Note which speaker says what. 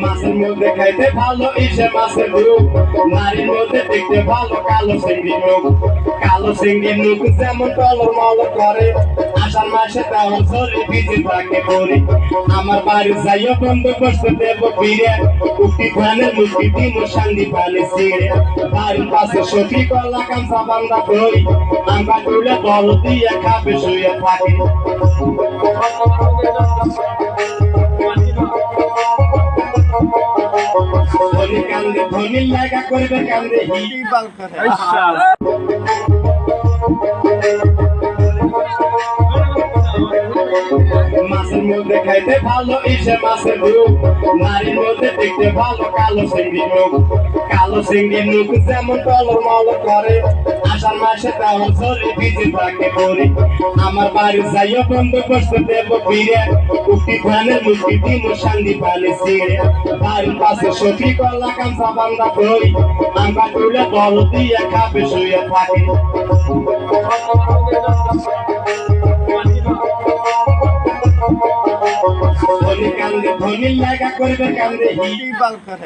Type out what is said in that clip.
Speaker 1: মাছের মধ্যে খাইতে ভালো ইসে মাছের মুখ, নারীর মধ্যে দেখতে ভালো কালো চিংড়ি মুখ। কালো চিংড়ি মুখ যেমন টলর মলর করে, আষাঢ় মাসে তেমন শরীর ভিজে থাকে পরি। আমার বাড়ি যাইও বন্ধ বসতে দেব ফিরে, উঠি ধানের মুখি দিন সান্দি পানি ছিঁড়ে। বাড়ির পাশে সখী কলা কামসা বান্ধা কই, আমরা তুলে বল দিয়ে খাবে শুয়ে থাকি। ধনী কান্দে ধনী লাগা করবে কান্দে হিড়ি বাল করে। মাছের মধ্যে খাইতে ভালো ইসে মাছের মুখ, নারীর মধ্যে দেখতে ভালো কালো চিংড়ি মুখ। কালো চিংড়ি মুখ যেমন টলর মলর করে, আষাঢ় মাসে তেমন শরীর ভিজে থাকে পরি। আমার বাড়ি যাইও বন্ধ বসতে দেব ফিরে, উঠি ধানের মুখি দিন সান্দি পানি ছিঁড়ে। বাড়ির পাশে সখী কলা কামসা বান্ধা কই, আমরা তুলে বল দিয়ে খাবে শুয়ে থাকি। ধনী কান্দে ধনী লাগা করবে কান্দে হিড়ি বাল করে।